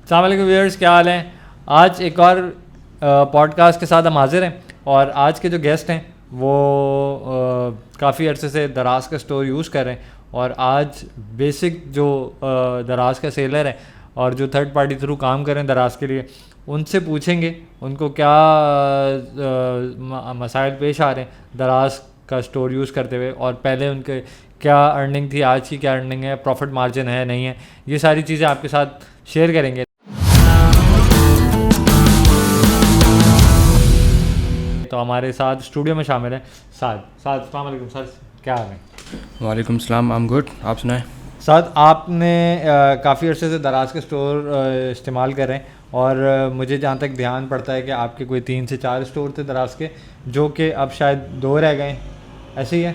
अस्सलाम वालेकुम व्यूअर्स, क्या हाल है। आज एक और पॉडकास्ट के साथ हम हाजिर हैं और आज के जो गेस्ट हैं वो काफ़ी अरसे से दराज का स्टोर यूज़ कर रहे हैं और आज बेसिक जो दराज का सेलर है और जो थर्ड पार्टी थ्रू काम कर रहे हैं दराज के लिए, उनसे पूछेंगे उनको क्या मसाइल पेश आ रहे हैं दराज का स्टोर यूज़ करते हुए, और पहले उनके क्या अर्निंग थी, आज की क्या अर्निंग है, प्रॉफिट मार्जिन है नहीं है, ये सारी चीज़ें आपके साथ शेयर करेंगे। तो हमारे साथ स्टूडियो में शामिल है साद। अस्सलाम वालेकुम सर, क्या हाल है? वालेकुम सलाम, आई एम गुड। आप सुनाएं। साद, आपने काफ़ी अर्से से दराज के स्टोर इस्तेमाल कर रहे हैं और मुझे जहाँ तक ध्यान पड़ता है कि आपके कोई 3 से 4 स्टोर थे दराज के, जो कि अब शायद 2 रह गए, ऐसे ही है?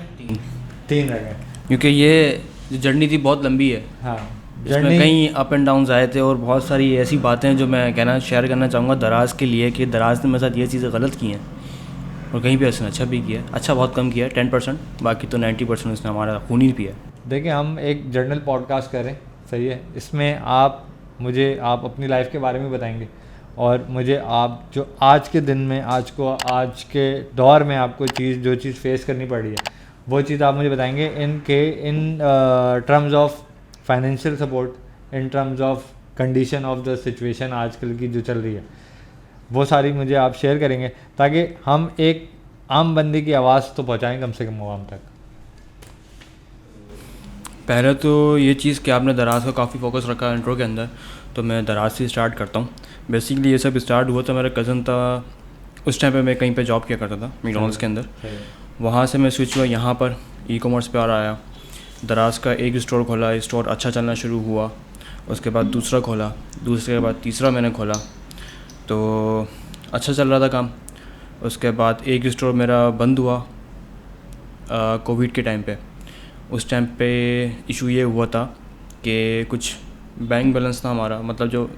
3 रह गए, क्योंकि ये जर्नी थी बहुत लंबी है। हाँ, इसमें कई अप एंड डाउन्स आए थे और बहुत सारी ऐसी बातें जो मैं शेयर करना चाहूँगा दराज के लिए कि दराज ने मेरे साथ ये चीज़ें गलत की हैं और कहीं पे उसने अच्छा भी किया, अच्छा बहुत कम किया 10%, बाकी तो 90% उसने हमारा खून ही पिया। देखिए, हम एक जर्नल पॉडकास्ट कर रहे हैं, सही है। इसमें आप अपनी लाइफ के बारे में बताएंगे और मुझे आप जो आज के दिन में आज के दौर में आपको जो चीज़ फेस करनी पड़ी है वो चीज़ आप मुझे बताएंगे in terms of financial support, in terms of condition of the situation आजकल की जो चल रही है, वो सारी मुझे आप शेयर करेंगे ताकि हम एक आम बंदे की आवाज़ तो पहुंचाएं कम से कम आवाम तक। पहले तो ये चीज़ कि आपने दराज का काफ़ी फोकस रखा इंट्रो के अंदर, तो मैं दराज से स्टार्ट करता हूँ। बेसिकली ये सब स्टार्ट हुआ था, मेरा कज़न था उस टाइम पे, मैं कहीं पे जॉब किया करता था मैकडॉनल्ड्स के अंदर। वहाँ से मैं स्विच हुआ यहाँ पर ई-कॉमर्स पे और आया। दराज का एक स्टोर खोला, स्टोर अच्छा चलना शुरू हुआ, उसके बाद दूसरा खोला, दूसरे के बाद तीसरा मैंने खोला, तो अच्छा चल रहा था काम। उसके बाद एक स्टोर मेरा बंद हुआ कोविड के टाइम पे। उस टाइम पे इशू ये हुआ था कि कुछ बैंक बैलेंस था हमारा, मतलब जो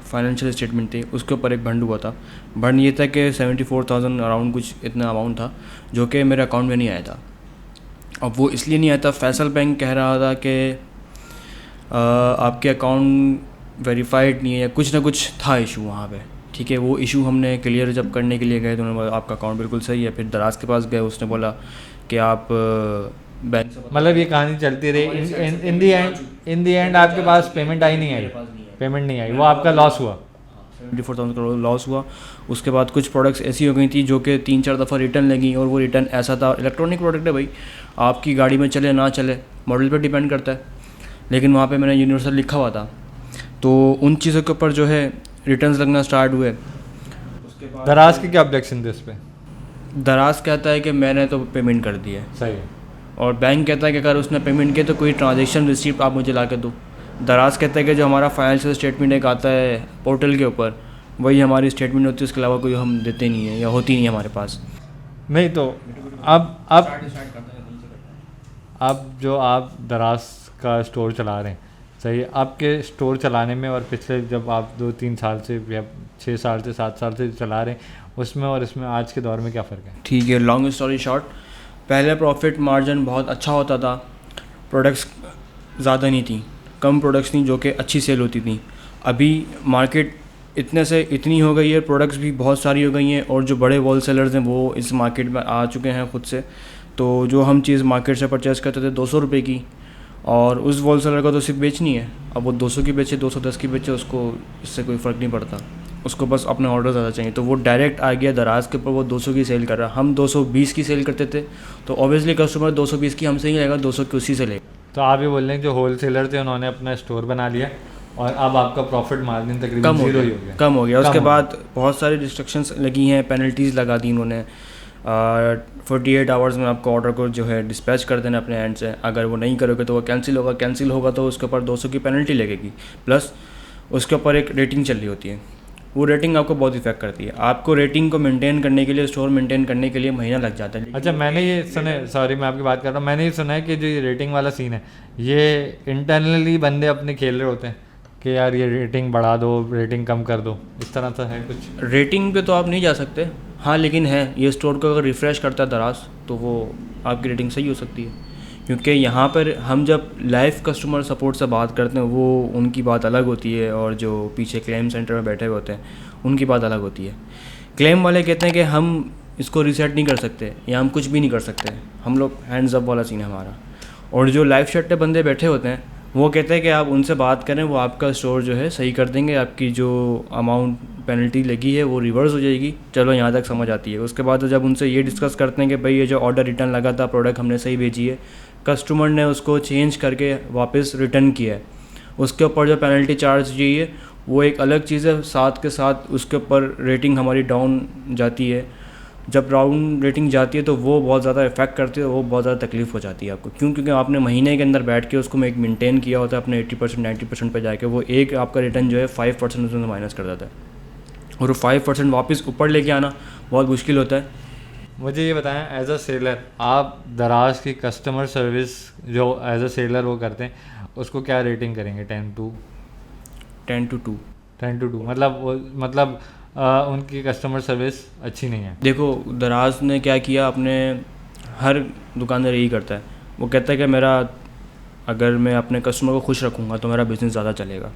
फाइनेंशियल स्टेटमेंट थी उसके ऊपर एक भंड हुआ था। भंड ये था कि 74,000 अराउंड कुछ इतना अमाउंट था जो कि मेरे अकाउंट में नहीं आया था। अब वो इसलिए नहीं आया था, फैसल बैंक कह रहा था कि आपके अकाउंट वेरीफाइड नहीं है या कुछ ना कुछ था इशू वहाँ पे। ठीक है, वो इशू हमने क्लियर जब करने के लिए गए तो उन्होंने बोला आपका अकाउंट बिल्कुल सही है। फिर दराज के पास गए, उसने बोला कि आप बैंक, मतलब ये कहानी चलती रही। इन दी एंड आपके पास पेमेंट नहीं आई, वो आपका लॉस हुआ। 74,000 करोड़ लॉस हुआ। उसके बाद कुछ प्रोडक्ट्स ऐसी हो गई थी जो कि 3-4 दफ़ा रिटर्न लगी, और वो रिटर्न ऐसा था, इलेक्ट्रॉनिक प्रोडक्ट है भाई, आपकी गाड़ी में चले ना चले मॉडल पर डिपेंड करता है, लेकिन वहाँ पे मैंने यूनिवर्सल लिखा हुआ था, तो उन चीज़ों के ऊपर जो है रिटर्न्स लगना स्टार्ट हुए। उसके बाद दराज की क्या ऑब्जेक्शन थे इस पर? दराज कहता है कि मैंने तो पेमेंट कर दी है, सही है, और बैंक कहता है कि अगर उसने पेमेंट किया तो कोई ट्रांजेक्शन रिसिप्ट आप मुझे ला के दो। दराज कहता है कि जो हमारा फाइनेंशियल स्टेटमेंट एक आता है पोर्टल के ऊपर, वही हमारी स्टेटमेंट होती है, उसके अलावा कोई हम देते नहीं है या होती नहीं है हमारे पास। नहीं तो अब जो आप दराज का स्टोर चला रहे हैं, सही है, आपके स्टोर चलाने में और पिछले जब आप 2-3 साल से या 6 साल से 7 साल से चला रहे हैं उसमें और इसमें आज के दौर में क्या फ़र्क है? ठीक है, लॉन्ग स्टोरी शॉर्ट, पहले प्रॉफिट मार्जिन बहुत अच्छा होता था, प्रोडक्ट्स ज़्यादा नहीं थी, कम प्रोडक्ट्स थी जो कि अच्छी सेल होती थी। अभी मार्केट इतने से इतनी हो गई है, प्रोडक्ट्स भी बहुत सारी हो गई हैं, और जो बड़े होल सेलर्स हैं वो इस मार्केट में आ चुके हैं खुद से। तो जो हम चीज़ मार्केट से परचेज़ करते थे 200 रुपये की, और उस होल सेलर को तो सिर्फ बेचनी है, अब वो 200 की बेचे 210 की बेचे, उसको इससे कोई फ़र्क नहीं पड़ता, उसको बस अपने ऑर्डर ज़्यादा चाहिए, तो वो डायरेक्ट आ गया दराज के ऊपर, वो 200 की सेल कर रहा है। हम 220 की सेल करते थे, तो ऑब्वियसली कस्टमर 220 की हमसे ही लेगा, 200 की उसी से लेगा। तो आप ये बोल रहे हैं जो होल सेलर थे उन्होंने अपना स्टोर बना लिया और अब आपका प्रॉफिट मार्जिन तकरीबन कम हो गया। उसके बाद बहुत सारी रिस्ट्रिक्शंस लगी हैं, पेनल्टीज़ लगा दी उन्होंने। 48 आवर्स में आपको ऑर्डर को जो है डिस्पैच कर देना अपने एंड से, अगर वो नहीं करोगे तो वो कैंसिल होगा तो उसके ऊपर 200 की पेनल्टी लगेगी, प्लस उसके ऊपर एक रेटिंग चल रही होती है, वो रेटिंग आपको बहुत इफेक्ट करती है। आपको रेटिंग को मेंटेन करने के लिए, स्टोर मेंटेन करने के लिए महीना लग जाता है। अच्छा, मैंने ये सुना, सॉरी मैं आपकी बात कर रहा हूँ, मैंने ये सुना है कि जो ये रेटिंग वाला सीन है ये इंटरनली बंदे अपने खेल रहे होते हैं कि यार ये रेटिंग बढ़ा दो, रेटिंग कम कर दो, इस तरह से है कुछ? रेटिंग पे तो आप नहीं जा सकते, हाँ, लेकिन है, ये स्टोर को अगर रिफ़्रेश करता है दराज तो वो आपकी रेटिंग सही हो सकती है, क्योंकि यहाँ पर हम जब लाइव कस्टमर सपोर्ट से बात करते हैं वो उनकी बात अलग होती है, और जो पीछे क्लेम सेंटर में बैठे हुए होते हैं उनकी बात अलग होती है। क्लेम वाले कहते हैं कि हम इसको रीसेट नहीं कर सकते या हम कुछ भी नहीं कर सकते, हम लोग हैंड्स अप वाला सीन है हमारा। और जो लाइव शट पे बंदे बैठे होते हैं वो कहते हैं कि आप उनसे बात करें, वो आपका स्टोर जो है सही कर देंगे, आपकी जो अमाउंट पेनल्टी लगी है वो रिवर्स हो जाएगी। चलो यहाँ तक समझ आती है। उसके बाद जब उनसे ये डिस्कस करते हैं कि भाई ये जो ऑर्डर रिटर्न लगा था, प्रोडक्ट हमने सही भेजी है, कस्टमर ने उसको चेंज करके वापस रिटर्न किया है, उसके ऊपर जो पेनल्टी चार्ज की है वो एक अलग चीज़ है। साथ के साथ उसके ऊपर रेटिंग हमारी डाउन जाती है। जब डाउन रेटिंग जाती है तो वो बहुत ज़्यादा इफेक्ट करती है, वो बहुत ज़्यादा तकलीफ़ हो जाती है आपको। क्यों? क्योंकि आपने महीने के अंदर बैठ के उसको एक मेंटेन किया होता है अपने 80% 90% पे जाके, वो एक आपका रिटर्न जो है 5% उसमें माइनस कर देता है, और वो 5% वापस ऊपर लेके आना बहुत मुश्किल होता है। मुझे ये बताएं, एज अ सेलर आप दराज की कस्टमर सर्विस जो एज अ सेलर वो करते हैं उसको क्या रेटिंग करेंगे? 10 to 2 मतलब उनकी कस्टमर सर्विस अच्छी नहीं है। देखो दराज ने क्या किया, अपने हर दुकानदार यही करता है, वो कहता है कि मेरा अगर मैं अपने कस्टमर को खुश रखूँगा तो मेरा बिज़नेस ज़्यादा चलेगा।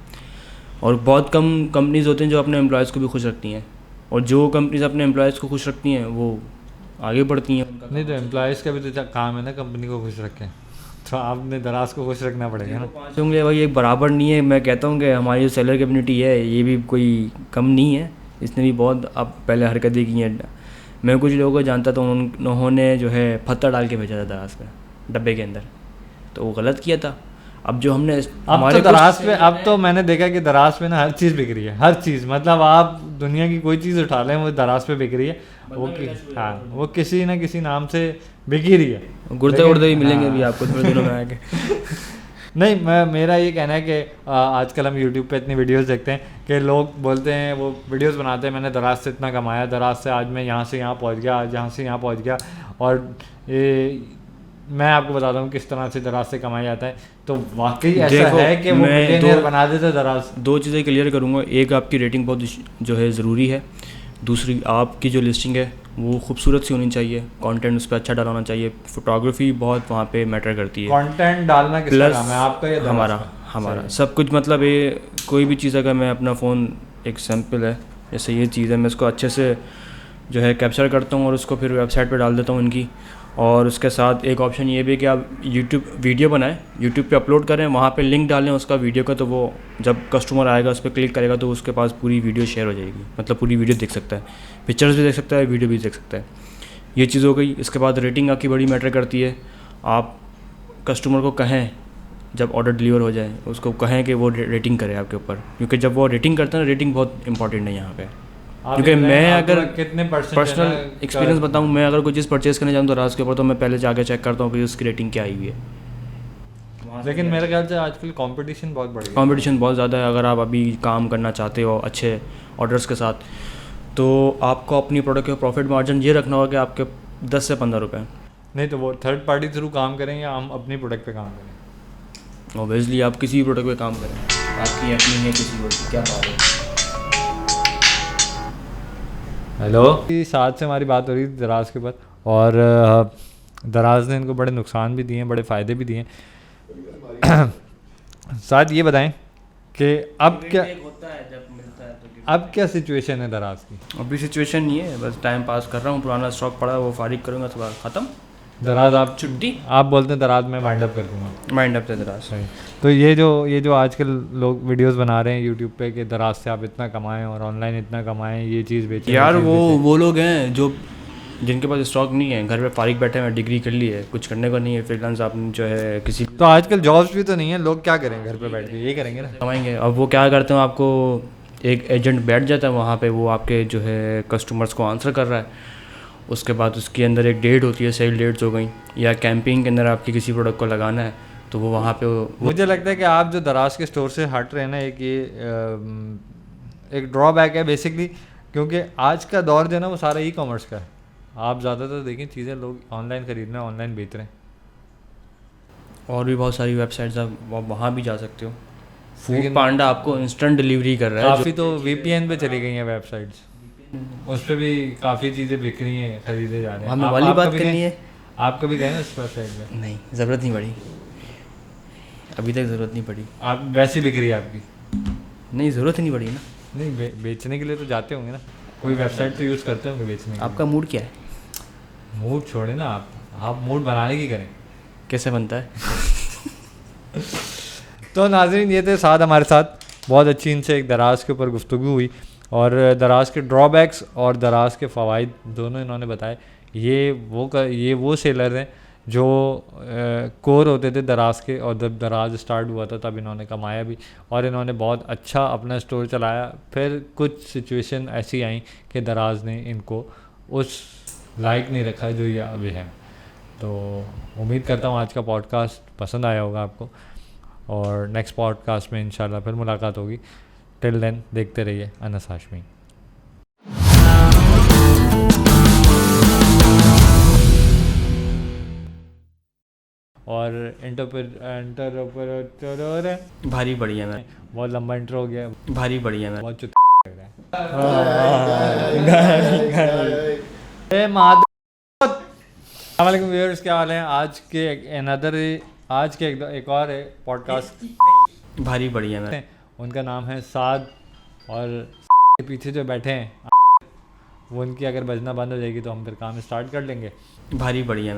और बहुत कम कंपनीज़ होती हैं जो अपने एम्प्लॉयज़ को भी खुश रखती हैं, और जो कंपनीज़ अपने एम्प्लॉयज़ को खुश रखती हैं वो आगे बढ़ती हैं। नहीं तो एम्प्लॉयज़ का भी तो काम है ना कंपनी को खुश रखें, तो आपने दराज को खुश रखना पड़ेगा ना। होंगे भाई, एक बराबर नहीं है। मैं कहता हूँ कि हमारी जो सेलर कम्युनिटी है ये भी कोई कम नहीं है, इसने भी बहुत अब पहले हरकतें की हैं। मैं कुछ लोगों को जानता तो उन्होंने जो है पत्थर डाल के भेजा था दराज पे डब्बे के अंदर, तो वो गलत किया था। अब जो हमने तो दराज पे, अब तो मैंने देखा कि दराज पे ना हर चीज़ बिक रही है, हर चीज़, मतलब आप दुनिया की कोई चीज़ उठा लें वो दराज पे बिक रही है। वो किसी ना किसी नाम से बिक ही रही है। गुर्दे उर्दे भी मिलेंगे भी आपको थोड़े दिनों में आके। नहीं, मेरा ये कहना है कि आजकल हम यूट्यूब पे इतनी वीडियोस देखते हैं कि लोग बोलते हैं, वो वीडियोस बनाते हैं, मैंने दराज से इतना कमाया, दराज से आज मैं यहाँ से यहाँ पहुँच गया, आज यहाँ से यहाँ पहुँच गया। और ये मैं आपको बताता हूँ किस तरह से दराज से कमाया जाता है। तो वाकई ऐसा है कि वो मिलियनेयर बना देते दराज। दो चीज़ें क्लियर करूँगा, एक आपकी रेटिंग बहुत जो है ज़रूरी है, दूसरी आपकी जो लिस्टिंग है वो खूबसूरत सी होनी चाहिए, कंटेंट उस पर अच्छा डालना चाहिए, फोटोग्राफी बहुत वहाँ पे मैटर करती है। कंटेंट डालना किसका काम है, आपका या हमारा सब कुछ। मतलब ये कोई भी चीज़, अगर मैं अपना फ़ोन एक सैम्पल है, जैसे ये चीज़ है, मैं इसको अच्छे से जो है कैप्चर करता हूँ और उसको फिर वेबसाइट पे डाल देता हूँ इनकी। और उसके साथ एक ऑप्शन ये भी है कि आप यूट्यूब वीडियो बनाएं, यूट्यूब पे अपलोड करें, वहाँ पे लिंक डालें उसका वीडियो का, तो वो जब कस्टमर आएगा उस पर क्लिक करेगा तो उसके पास पूरी वीडियो शेयर हो जाएगी, मतलब पूरी वीडियो देख सकता है, पिक्चर्स भी देख सकता है, वीडियो भी देख सकता है। ये चीज़ हो गई। इसके बाद रेटिंग आपकी बड़ी मैटर करती है। आप कस्टमर को कहें जब ऑर्डर डिलीवर हो जाए उसको कहें कि वो रेटिंग करे आपके ऊपर, क्योंकि जब वो रेटिंग करता है ना, रेटिंग बहुत इंपॉर्टेंट है यहाँ पे। क्योंकि मैं अगर कितने पर्सनल एक्सपीरियंस बताऊँ, मैं अगर कोई चीज़ परचेज़ करने जाऊँ तो दराज के ऊपर, तो मैं पहले जाके चेक करता हूँ कि उसकी रेटिंग क्या आई हुई है। लेकिन मेरे ख्याल से आजकल कंपटीशन बहुत बढ़ गया, कंपटीशन बहुत ज़्यादा है। अगर आप अभी काम करना चाहते हो अच्छे ऑर्डर्स के साथ, तो आपको अपनी प्रोडक्ट का प्रॉफिट मार्जिन ये रखना होगा कि आपके 10 से 15 रुपये। नहीं तो वो थर्ड पार्टी थ्रू काम करें या हम अपनी प्रोडक्ट पे काम करें? ऑब्वियसली आप किसी भी प्रोडक्ट पे काम करें, आपकी अपनी है किसी को क्या बात है। हेलो, साथ से हमारी बात हो रही थी दराज के ऊपर, और दराज ने इनको बड़े नुकसान भी दिए हैं, बड़े फ़ायदे भी दिए हैं। साथ ये बताएं कि अब क्या होता है जब मिलता है तो अब क्या सिचुएशन है दराज की? अभी सिचुएशन नहीं है, बस टाइम पास कर रहा हूँ, पुराना स्टॉक पड़ा वो फारिग करूँगा तो ख़त्म। दराज आप छुट्टी आप बोलते हैं दराज में वाइंड अप कर दूँगा, माइंड अप से दराज। सही। तो ये जो आजकल लोग वीडियोस बना रहे हैं यूट्यूब पे कि दराज से आप इतना कमाएं और ऑनलाइन इतना कमाएं, ये चीज़ बेचें यार, वो लोग हैं जो जिनके पास स्टॉक नहीं है, घर पे फारिग बैठे हैं, डिग्री कर ली है, कुछ करने को नहीं है, फ्रीलांस आपने जो है किसी, तो आजकल जॉब्स भी तो नहीं है, लोग क्या करें, घर पे बैठ के ये करेंगे ना, कमाएंगे। अब वो क्या करते हैं, आपको एक एजेंट बैठ जाता है वहाँ पे, वो आपके जो है कस्टमर्स को आंसर कर रहा है। उसके बाद उसके अंदर एक डेट होती है, सेल डेट्स हो गई, या कैंपिंग के अंदर आपकी किसी प्रोडक्ट को लगाना है तो वो वहाँ पे मुझे लगता है कि आप जो दराज के स्टोर से हट रहे हैं ना, एक ड्रॉबैक है बेसिकली, क्योंकि आज का दौर जो है ना वो सारा ई कॉमर्स का है। आप ज़्यादातर देखें चीज़ें लोग ऑनलाइन खरीद रहे हैं, ऑनलाइन बेच रहे हैं। और भी बहुत सारी वेबसाइट्स आप वहाँ भी जा सकते हो। फूड पांडा आपको इंस्टेंट डिलीवरी कर रहा है। काफ़ी तो VPN पे चली गई हैं वेबसाइट्स, उस पर भी काफ़ी चीज़ें बिक रही हैं, खरीदे जा रहे हैं। हमें वाली बात करनी है, आप कभी गए ना उस वेबसाइट पे? नहीं, ज़रूरत नहीं पड़ी, अभी तक ज़रूरत नहीं पड़ी। आप वैसी बिक रही है आपकी? नहीं, ज़रूरत ही नहीं पड़ी ना। नहीं बेचने के लिए तो जाते होंगे ना, कोई वेबसाइट तो यूज़ करते होंगे बेचने के आपका मूड क्या है? लिए। मूड छोड़े ना आप मूड बनाने की करें। कैसे बनता है? तो नाज़रीन, ये थे साथ हमारे साथ, बहुत अच्छी इनसे एक दराज के ऊपर गुफ्तगू हुई और दराज के ड्रॉबैक्स और दराज के फ़वाइद दोनों इन्होंने बताए। ये वो सेलर हैं जो कोर होते थे दराज के, और जब दराज स्टार्ट हुआ था तब इन्होंने कमाया भी और इन्होंने बहुत अच्छा अपना स्टोर चलाया। फिर कुछ सिचुएशन ऐसी आई कि दराज ने इनको उस लायक नहीं रखा जो ये अभी है। तो उम्मीद करता हूँ आज का पॉडकास्ट पसंद आया होगा आपको, और नेक्स्ट पॉडकास्ट में इंशाल्लाह फिर मुलाकात होगी। टिल देन देखते रहिए अनस हाशमी। और इंटर भारी बढ़िया मैं, बहुत लंबा इंट्रो हो गया, भारी बढ़िया मैं। बहुत चुत लग रहा है। अस्सलामुअलैकुम व्यूअर्स, क्या हाल है? आज के एक और पॉडकास्ट भारी बढ़िया मैं। उनका नाम है साद, और के पीछे जो बैठे हैं वो उनकी अगर बजना बंद हो जाएगी तो हम फिर काम स्टार्ट कर लेंगे। भारी बढ़िया मैं।